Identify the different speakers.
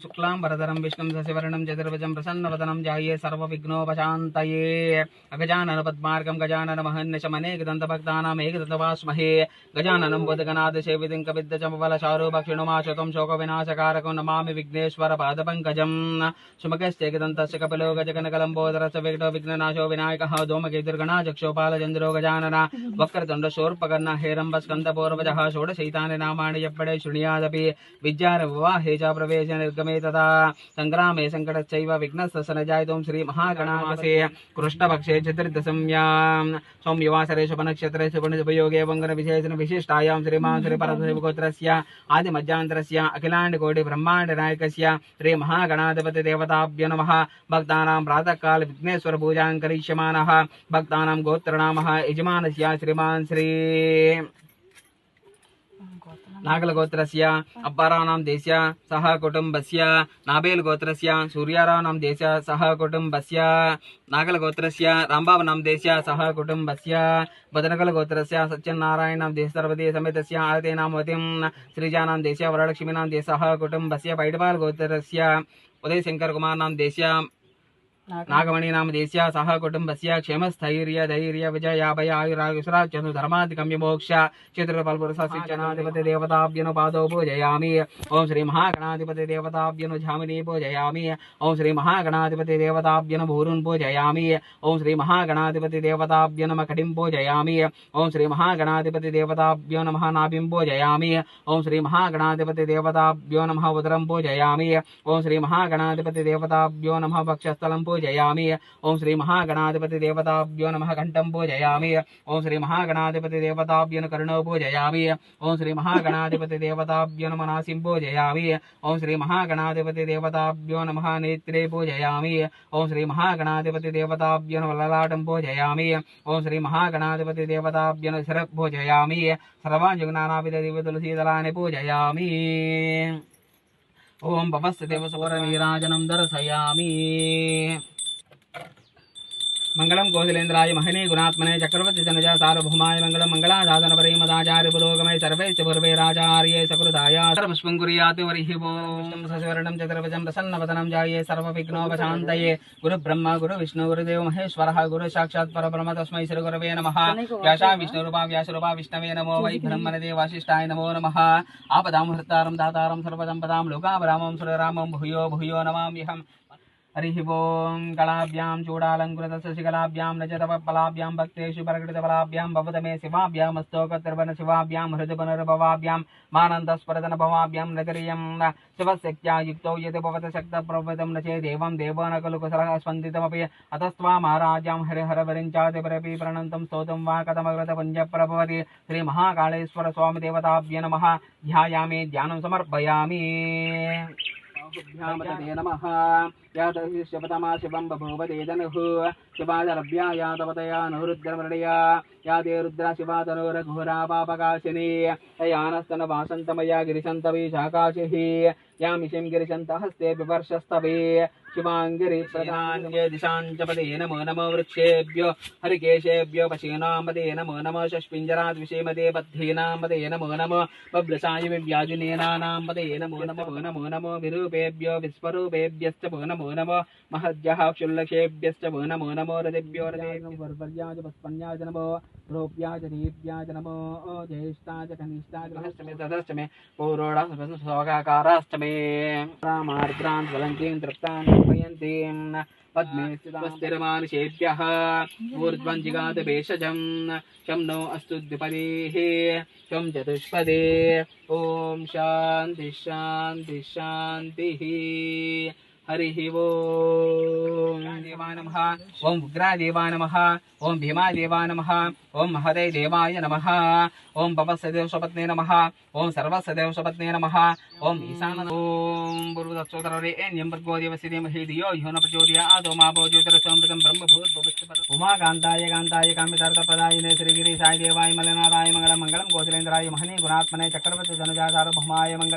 Speaker 1: शुक्लां वरदरं विष्णुं शशिवर्णं चतुर्भुजं प्रसन्नवदनं ध्याये सर्वविघ्नोपशान्तये अगजानन पद्मार्गं गजानन महर्निशमनेकदन्तभक्तानाम् एकदन्तवास्महे गजाननं बुधगणाद सेवितं कविद्दचमबलचारुभक्षिणुमाशुतं शोकविनाशकारकं नमामि विघ्नेश्वर पादपङ्कजं सुमकश्चेकदन्तस्य कपिलो गजकनकलम्बोदरस्य विघ्नो विघ्ननाशो विनायकः धूमकेतुर्गणाचक्षोपालचन्द्रो गजानन वक्रतुण्डशूर्पकर्ण हेरम्बस्कन्दपूर्वजः षोडशैतानि नामानि यप्पडे शृणुयादपि विद्यार विवाहे च प्रवेश निर्गमे तथा संग्रामे संकटश्चैव विघ्नस्य न जायतुं श्री महागणाधिपते कृष्णपक्षे चतुर्दशम्यां सौम्यवासरे शुभनक्षत्रे शुभयोगे वङ्गन विशेषण विशिष्टायां श्रीमान् श्रीपरमशिवगोत्रस्य आदिमध्यान्तरस्य अखिलाण्डकोटि ब्रह्माण्ड नायकस्य श्री महागणाधिपति देवताभ्यो नमः। भक्तानां प्रातःकाल विघ्नेश्वर पूजां करिष्यमाणः भक्तानां गोत्रनामः यजमानस्य श्रीमान् श्री नागलगोत्रस्य अब्बाराणां देशस्य सह कुटुम्बस्य नाबेलगोत्रस्य सूर्याराणां देशस्य सह कुटुम्बस्य नागलगोत्रस्य रामबाबनां देशस्य सह कुटुम्बस्य बदनगलगोत्रस्य सत्यनारायणां देश सर्वदेश समेतस्य आरतेनामवतीं श्रीजानां देशस्य वरलक्ष्मीनां देश सह कुटुम्बस्य पैडपालगोत्रस्य उदयशंकरकुमारनां देशस्य नागमणि नाम देशस्य सह कुटुम्बस्य क्षेमस्थैर्य धैर्य विजयाभय आयुरायुषराजनु धर्माधिगम्य मोक्ष चतुर्फलपुरुषसिद्धनाधिपति देवताभ्यनु पादौ पूजयामि। ओं श्री महागणाधिपति देवताभ्यनु झामिनी पूजयामि। ओं श्री महागणाधिपति देवताभ्यनु भूरुन् पूजयामि। ओं श्री महागणाधिपति देवताभ्यो नमः कटिं पूजयामि। ओं श्री महागणाधिपति देवताभ्यो नमः नाभिं पूजयामि। ओं श्री महागणाधिपति देवताभ्यो नमः उदरं पूजयामि। ओं श्री महागणाधिपति देवताभ्यो नमः वक्षस्थलं पूजयामि। ओं श्री महागणाधिपति देवताभ्यो नमः कंठं पूजयामि। ओं श्री महागणाधिपति देवताभ्यो नमः कर्णौ पूजयामि। ओं श्री महागणाधिपति देवताभ्यो नमः नासिं पूजयामि। ओं श्री महागणाधिपति देवताभ्यो नमः नेत्रे पूजयामि। ओं श्री महागणाधिपति देवताभ्यो नमः ललाटं पूजयामि। ओं श्री महागणाधिपति देवताभ्यो नमः शिरः पूजयामि। सर्वाञ्जुनानाविध दिव्यतुलसीदलानि पूजयामि। ओम भवस्य देवसुवरनीराजनं दर्शयामि। मंगलम कौशलेन्द्राय महने गुणात्मने चक्रवर्ती जनजा सार्वभौमाय मंगलम मंगलासाधनपरे मदाचार्य पुरोगमय सर्वैश्च पूर्वे राजार्ये सकृताय सर्वस्वं कुर्यात् वरिः ओम सस्वर्णं चतुर्भुजं प्रसन्नवदनं जाये सर्वविघ्नोपशान्तये गुरु ब्रह्मा गुरु विष्णु गुरुदेव महेश्वरः गुरु साक्षात् परब्रह्म तस्मै श्री गुरवे नमः। व्यासा विष्णुरूपा व्यासरूपा विष्णवे नमो वै ब्रह्मणदेव वासिष्ठाय नमो नमः। आपदां हर्तारं दातारं सर्वसम्पदां लोकाभिरामं श्रीरामं भूयो भूयो नमाम्यहम्। हरिः ओं कलाभ्यां चूडालङ्कृतशशिकलाभ्यां रजतपलाभ्यां भक्तेषु प्रकटितफलाभ्यां भवतमे शिवाभ्यां स्तोकत्रिभुवन शिवाभ्यां हृदपुनर्भवाभ्यां मानन्दस्फुरतनभवाभ्यां नगरीयं शिवशक्त्या युक्तो यदि भवत शक्तप्रभृतं न चेदेवं देवो न खलु कुशलः स्पन्दितमपि अतस्त्वा महाराज्यां हरिहरवरिञ्चातिपरपि प्रणन्तं स्तोतं वा कथमकृतपुञ्जप्रभवति श्रीमहाकालेश्वर स्वामी देवताभ्यो नमः। ध्यायामि ध्यानं समर्पयामि। नमः यादृश्यपतमा शिवं बभूवते धनुः शिवादरभ्या यादवतया नुरुद्रमृडया यादे रुद्रा शिवा तनुरघोरा पापकाशिनी यानस्तन वासन्तमया गिरिशन्तवी शाकाशिः यामिषिं गिरिशन्तहस्ते विवर्षस्तवे शिवाङ्गिरि प्रधान्ये दिशाञ्चपदे नमो नमो वृक्षेभ्यो हरिकेशेभ्यो पशीनामदे नमो नमो शष्पिञ्जरात् विषेमदे बद्धीनामदे नमो नमो बभ्रसाय विव्याजुनेनानामदे नमो नमो नमो नमो विरूपेभ्यो विस्वरूपेभ्यश्च नमो नमो महद्यः क्षुल्लकेभ्यश्च नमो नमो रतिभ्यो रतेभ्योर्वर्याज पुष्पन्याज नमो रोप्याज दीप्याज नमो ज्येष्ठाज कनिष्ठाज रहस्यमे तदस्यमे पौरोढाकारास्तमे रामार्द्रान् ज्वलन्तीं तृप्तान् निर्मयन्तीं पद्मे स्थिरमानुषेभ्यः ऊर्ध्वं जिगात भेषजं शं नो अस्तु द्विपदेः शं चतुष्पदे। ॐ शान्ति शान्ति शान्तिः। हरिः ओं देवाय नमः। ओं उग्रादेवाय नमः। ओं भीमादेवाय नमः। ओं महदय देवाय नमः। ओं भवस्सदेव स्वपत्ने नमः। ओं सर्वस्सदेव स्वपत्ने नमः। ओं ईशान ओं पूर्वदक्षोत्तररेण्यं भर्गो देवस्य धीमहि धियो यो न प्रचोदयात् मा भो ज्योतिरसमृतं ब्रह्मभूद्भवस्य उमाकान्ताय कान्ताय कामितार्थप्रदायिने श्रीगिरीशाय देवाय मलनाथाय मङ्गलं मङ्गलं कौशलेन्द्राय महने गुणात्मने चक्रवर्ती धनुजा सार्वभौमाय मङ्गलम्।